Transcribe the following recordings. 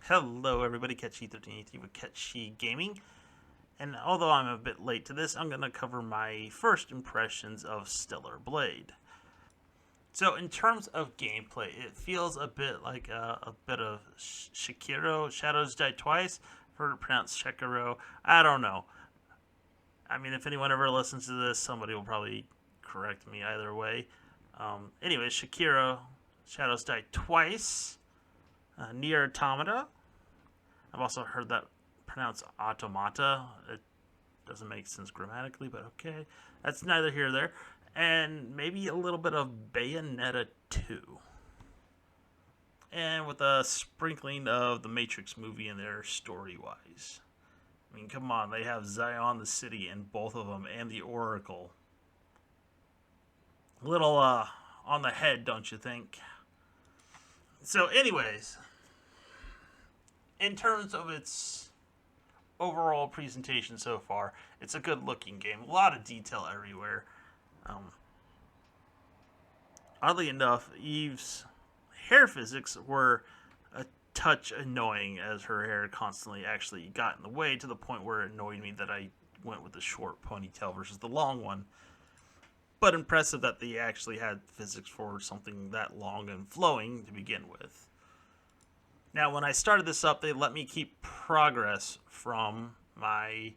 Hello, everybody. Catchy1383 with Catchy Gaming. And although I'm a bit late to this, I'm going to cover my first impressions of Stellar Blade. So, in terms of gameplay, it feels a bit like a bit of Shakiro, Shadows Die Twice. I've heard it pronounced Shekiro. I don't know. I mean, if anyone ever listens to this, somebody will probably correct me either way. Anyway, Shakiro, Shadows Die Twice. Nier Automata. I've also heard that pronounced automata. It doesn't make sense grammatically, but okay. That's neither here nor there. And maybe a little bit of Bayonetta 2. And with a sprinkling of the Matrix movie in there story wise. I mean, come on, they have Zion the City in both of them and the Oracle. A little on the head, don't you think? So, anyways, in terms of its overall presentation so far, it's a good looking game. A lot of detail everywhere. Oddly enough, Eve's hair physics were a touch annoying as her hair constantly actually got in the way to the point where it annoyed me that I went with the short ponytail versus the long one. But impressive that they actually had physics for something that long and flowing to begin with. Now, when I started this up, they let me keep progress from my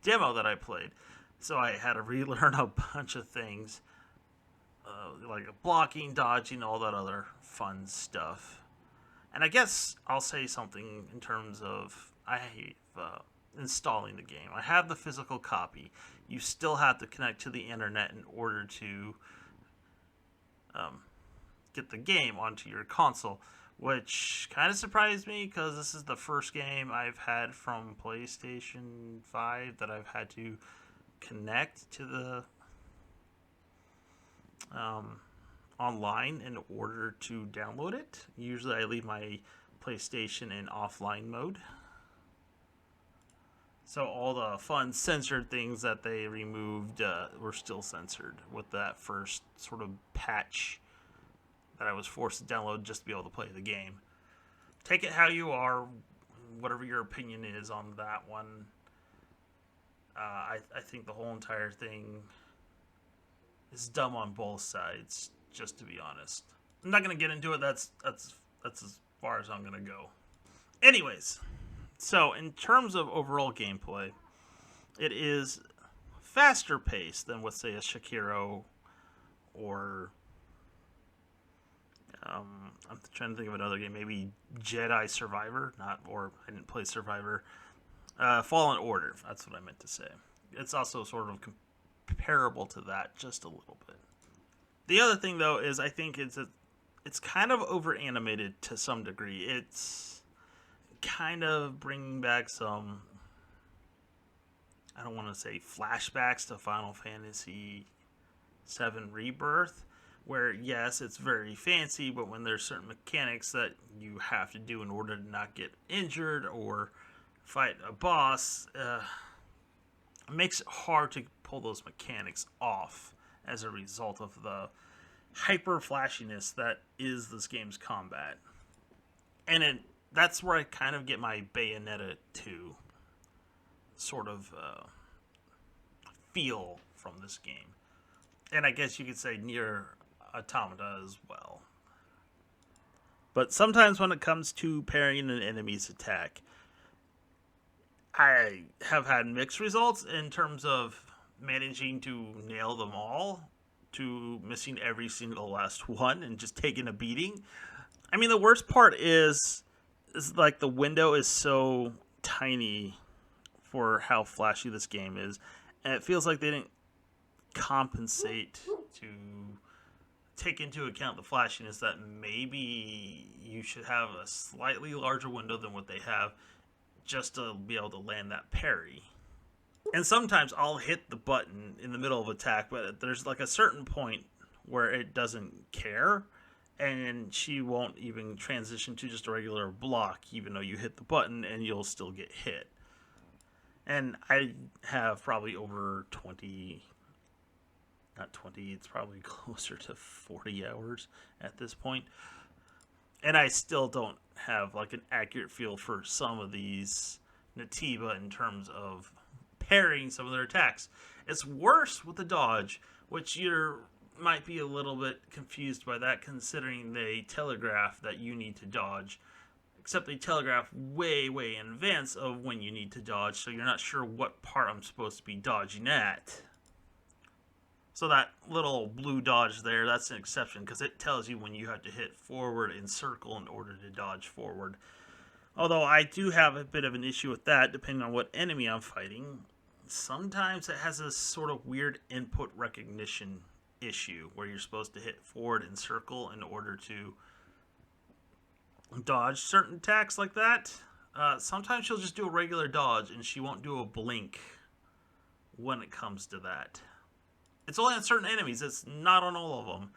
demo that I played. So I had to relearn a bunch of things, like blocking, dodging, all that other fun stuff. And I guess I'll say something in terms of installing the game. I have the physical copy. You still have to connect to the internet in order to get the game onto your console, which kind of surprised me because this is the first game I've had from PlayStation 5 that I've had to connect to the online in order to download it. Usually I leave my PlayStation in offline mode. So all the fun censored things that they removed were still censored with that first sort of patch that I was forced to download just to be able to play the game. Take it how you are, whatever your opinion is on that one. I think the whole entire thing is dumb on both sides, just to be honest. I'm not going to get into it. That's as far as I'm going to go. Anyways, so in terms of overall gameplay, it is faster paced than, let's say, a Shakiro or I'm trying to think of another game, maybe Jedi Survivor, or I didn't play Survivor. Fallen Order, that's what I meant to say. It's also sort of comparable to that, just a little bit. The other thing, though, is I think it's kind of over animated to some degree. It's kind of bringing back some, I don't want to say flashbacks to Final Fantasy VII Rebirth, where yes, it's very fancy, but when there's certain mechanics that you have to do in order to not get injured or fight a boss, it makes it hard to pull those mechanics off as a result of the hyper flashiness that is this game's combat. And that's where I kind of get my Bayonetta 2 sort of feel from this game. And I guess you could say Nier Automata as well. But sometimes when it comes to parrying an enemy's attack, I have had mixed results in terms of managing to nail them all to missing every single last one and just taking a beating. I mean, the worst part is like the window is so tiny for how flashy this game is, and it feels like they didn't compensate to take into account the flashiness that maybe you should have a slightly larger window than what they have just to be able to land that parry. And sometimes I'll hit the button in the middle of attack, but there's like a certain point where it doesn't care, and she won't even transition to just a regular block, even though you hit the button, and you'll still get hit. And I have probably over 20, not 20, it's probably closer to 40 hours at this point And I still don't have like an accurate feel for some of these Natiba in terms of parrying some of their attacks. It's worse with the dodge, which you might be a little bit confused by that, considering they telegraph that you need to dodge. Except they telegraph way, way in advance of when you need to dodge, so you're not sure what part I'm supposed to be dodging at. So that little blue dodge there, that's an exception, because it tells you when you have to hit forward and circle in order to dodge forward. Although I do have a bit of an issue with that, depending on what enemy I'm fighting. Sometimes it has a sort of weird input recognition issue, where you're supposed to hit forward and circle in order to dodge certain attacks like that. Sometimes she'll just do a regular dodge and she won't do a blink when it comes to that. It's only on certain enemies, it's not on all of them.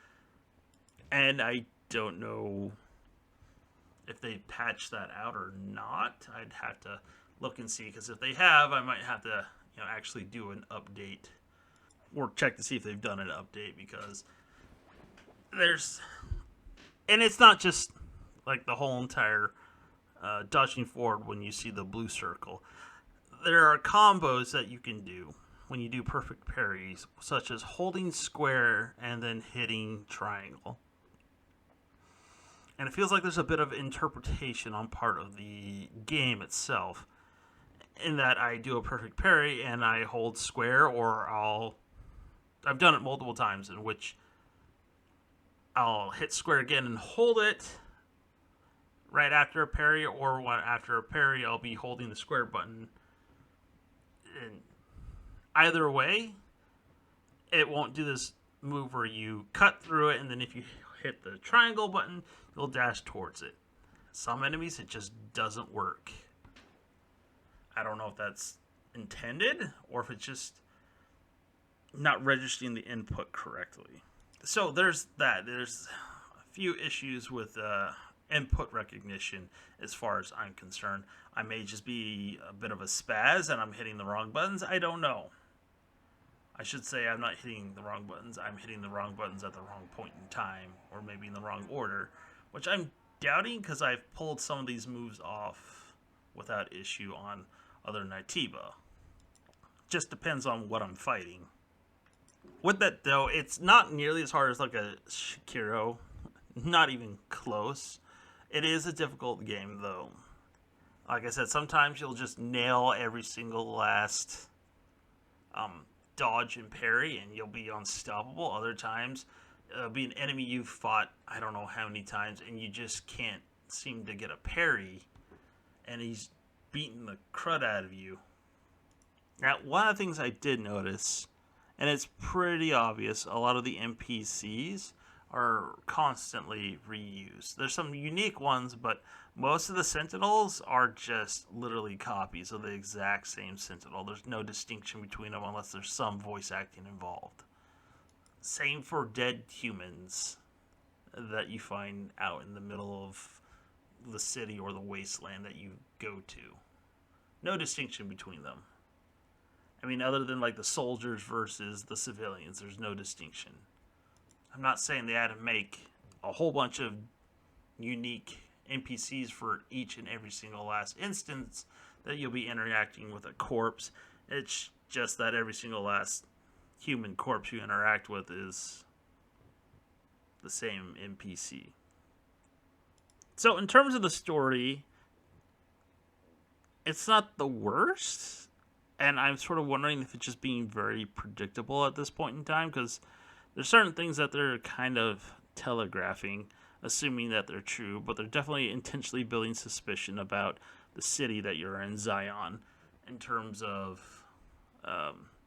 And I don't know if they patched that out or not. I'd have to look and see, because if they have, I might have to actually do an update or check to see if they've done an update, because there's, and it's not just like the whole entire dodging forward when you see the blue circle. There are combos that you can do when you do perfect parries, such as holding square and then hitting triangle. And it feels like there's a bit of interpretation on part of the game itself, in that I do a perfect parry and I hold square, or I've done it multiple times in which I'll hit square again and hold it right after a parry, or after a parry I'll be holding the square button. And either way, it won't do this move where you cut through it and then if you hit the triangle button, you'll dash towards it. Some enemies, it just doesn't work. I don't know if that's intended or if it's just not registering the input correctly. So there's that. There's a few issues with input recognition as far as I'm concerned. I may just be a bit of a spaz and I'm hitting the wrong buttons. I don't know. I should say I'm not hitting the wrong buttons. I'm hitting the wrong buttons at the wrong point in time, or maybe in the wrong order, which I'm doubting, because I've pulled some of these moves off without issue on other Natiba. Just depends on what I'm fighting. With that though, it's not nearly as hard as like a Sekiro. Not even close. It is a difficult game though. Like I said, sometimes you'll just nail every single last dodge and parry and you'll be unstoppable. Other times it'll be an enemy you've fought I don't know how many times and you just can't seem to get a parry and he's beating the crud out of you. Now, one of the things I did notice, and it's pretty obvious, a lot of the NPCs are constantly reused. There's some unique ones, but most of the Sentinels are just literally copies of the exact same Sentinel. There's no distinction between them unless there's some voice acting involved. Same for dead humans that you find out in the middle of the city or the wasteland that you go to. No distinction between them. I mean, other than like the soldiers versus the civilians, there's no distinction. I'm not saying they had to make a whole bunch of unique NPCs for each and every single last instance that you'll be interacting with a corpse. It's just that every single last human corpse you interact with is the same NPC. So in terms of the story, it's not the worst. And I'm sort of wondering if it's just being very predictable at this point in time, because there's certain things that they're kind of telegraphing, assuming that they're true, but they're definitely intentionally building suspicion about the city that you're in, Zion, in terms of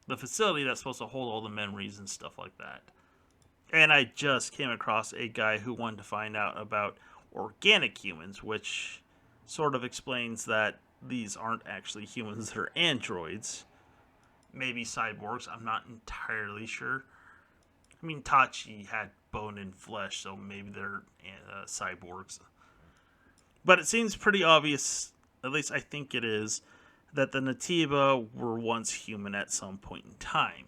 the facility that's supposed to hold all the memories and stuff like that. And I just came across a guy who wanted to find out about organic humans, which sort of explains that these aren't actually humans, they're androids. Maybe cyborgs, I'm not entirely sure. I mean, Tachi had bone and flesh, so maybe they're cyborgs. But it seems pretty obvious, at least I think it is, that the Natiba were once human at some point in time.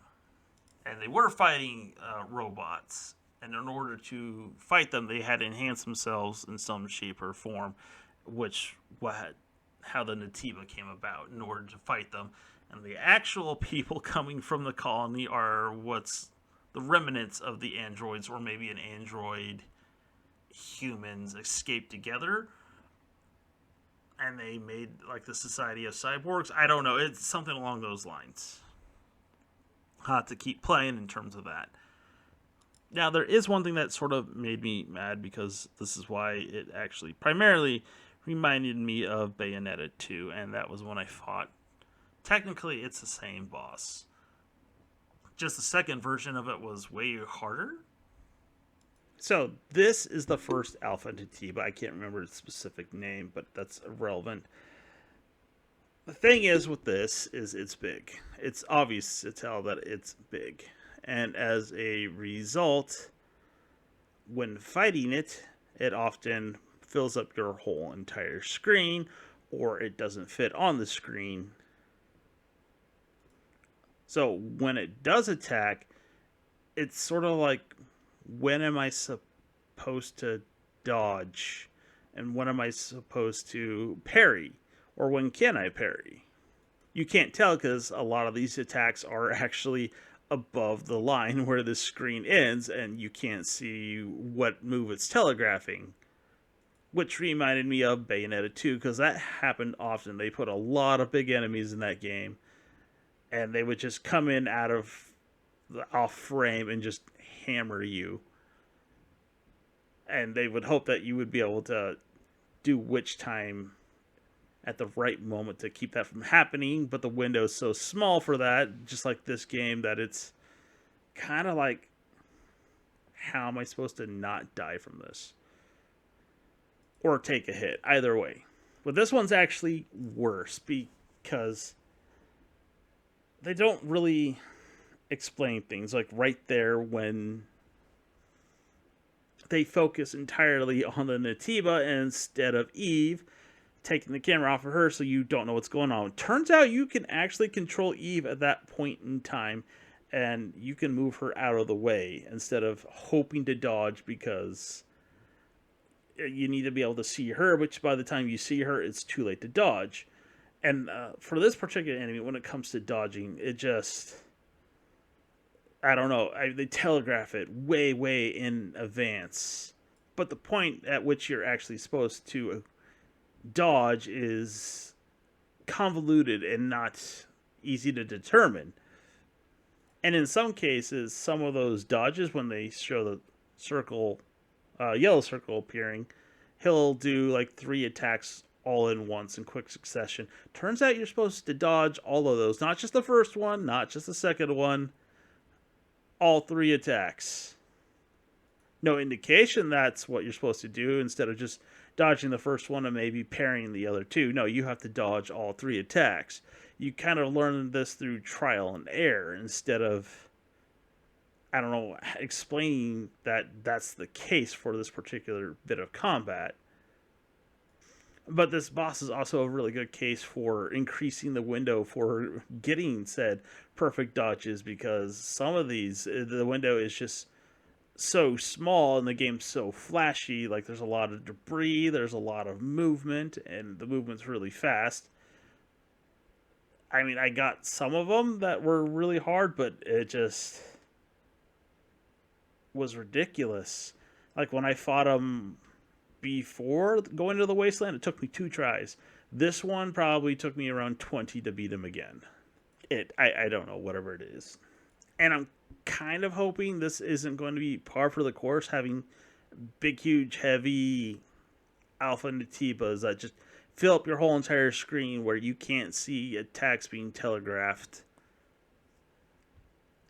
And they were fighting robots And in order to fight them, they had to enhance themselves in some shape or form, which how the Natiba came about in order to fight them. And the actual people coming from the colony are what's the remnants of the androids, or maybe an android humans escaped together, and they made like the Society of Cyborgs. I don't know. It's something along those lines. I'll have to keep playing in terms of that. Now, there is one thing that sort of made me mad, because this is why it actually primarily reminded me of Bayonetta 2, and that was when I fought. Technically, it's the same boss. Just the second version of it was way harder. So, this is the first Alpha Natiba. I can't remember its specific name, but that's irrelevant. The thing is with this is it's big. It's obvious to tell that it's big. And as a result, when fighting it, it often fills up your whole entire screen, or it doesn't fit on the screen. So when it does attack, it's sort of like, when am I supposed to dodge? And when am I supposed to parry? Or when can I parry? You can't tell, because a lot of these attacks are actually above the line where the screen ends, and you can't see what move it's telegraphing. Which reminded me of Bayonetta 2, because that happened often. They put a lot of big enemies in that game, and they would just come in out of off frame and just hammer you. And they would hope that you would be able to do witch time at the right moment to keep that from happening, but the window is so small for that, just like this game, that it's kind of like, how am I supposed to not die from this? Or take a hit, either way. But this one's actually worse, because they don't really explain things. Like right there, when they focus entirely on the Natiba instead of Eve, taking the camera off of her so you don't know what's going on. Turns out you can actually control Eve at that point in time, and you can move her out of the way instead of hoping to dodge, because you need to be able to see her, which by the time you see her, it's too late to dodge. And for this particular enemy, when it comes to dodging, it just, I don't know, they telegraph it way, way in advance. But the point at which you're actually supposed to dodge is convoluted and not easy to determine. And in some cases, some of those dodges, when they show the circle, yellow circle appearing, he'll do like 3 attacks all in once in quick succession. Turns out you're supposed to dodge all of those, not just the first one, not just the second one, all 3 attacks. No indication that's what you're supposed to do, instead of just dodging the first one and maybe parrying the other 2. No, you have to dodge all 3 attacks. You kind of learn this through trial and error, instead of, I don't know, explaining that that's the case for this particular bit of combat. But this boss is also a really good case for increasing the window for getting said perfect dodges, because some of these, the window is just so small and the game's so flashy. Like, there's a lot of debris, there's a lot of movement, and the movement's really fast. I mean, I got some of them that were really hard, but it just was ridiculous. Like, when I fought them before going to the Wasteland, it took me 2 tries. This one probably took me around 20 to beat him again. I don't know, whatever it is. And I'm kind of hoping this isn't going to be par for the course, having big, huge, heavy Alpha Natibas that just fill up your whole entire screen, where you can't see attacks being telegraphed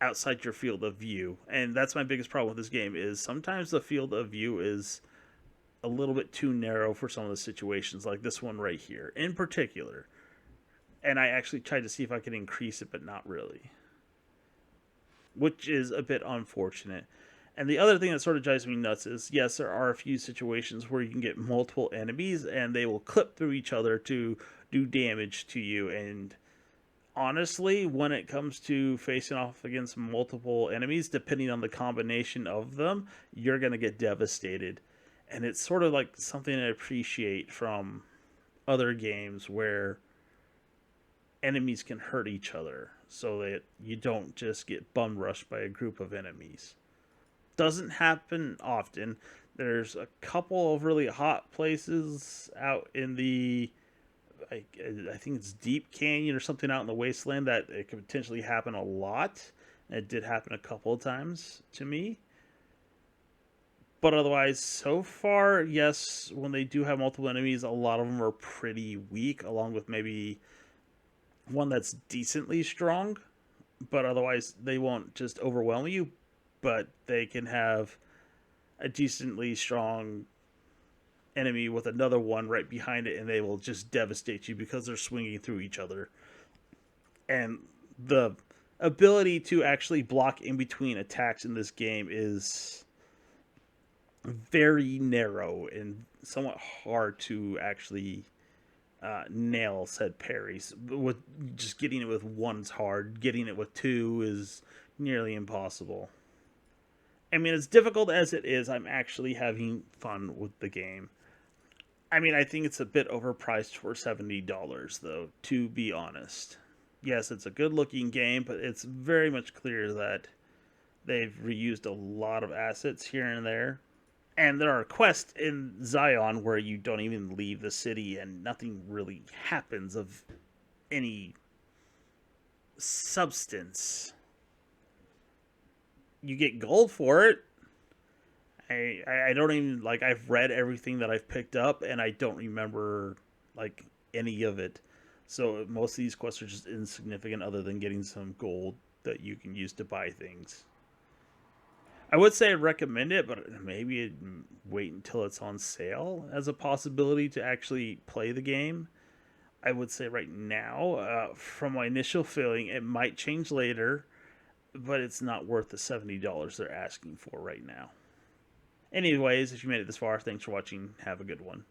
outside your field of view. And that's my biggest problem with this game, is sometimes the field of view is a little bit too narrow for some of the situations, like this one right here in particular. And I actually tried to see if I could increase it, but not really, which is a bit unfortunate. And the other thing that sort of drives me nuts is, yes, there are a few situations where you can get multiple enemies and they will clip through each other to do damage to you. And Honestly, when it comes to facing off against multiple enemies, depending on the combination of them, you're going to get devastated. And it's sort of like something I appreciate from other games where enemies can hurt each other so that you don't just get bum rushed by a group of enemies. Doesn't happen often. There's a couple of really hot places out in the I, I think it's Deep Canyon or something out in the wasteland that it could potentially happen a lot. It did happen a couple of times to me. But otherwise, so far, yes, when they do have multiple enemies, a lot of them are pretty weak, along with maybe one that's decently strong. But otherwise, they won't just overwhelm you, but they can have a decently strong enemy with another one right behind it, and they will just devastate you because they're swinging through each other. And the ability to actually block in between attacks in this game is very narrow and somewhat hard to actually nail said parries. With just getting it with one's hard, getting it with two is nearly impossible. I mean, as difficult as it is, I'm actually having fun with the game. I mean, I think it's a bit overpriced for $70, though, to be honest. Yes, it's a good looking game, but it's very much clear that they've reused a lot of assets here and there. And there are quests in Zion where you don't even leave the city and nothing really happens of any substance. You get gold for it. I don't even like I've read everything that I've picked up and I don't remember like any of it. So most of these quests are just insignificant other than getting some gold that you can use to buy things. I would say I'd recommend it, but maybe I'd wait until it's on sale as a possibility to actually play the game. I would say right now, from my initial feeling, it might change later, but it's not worth the $70 they're asking for right now. Anyways, if you made it this far, thanks for watching. Have a good one.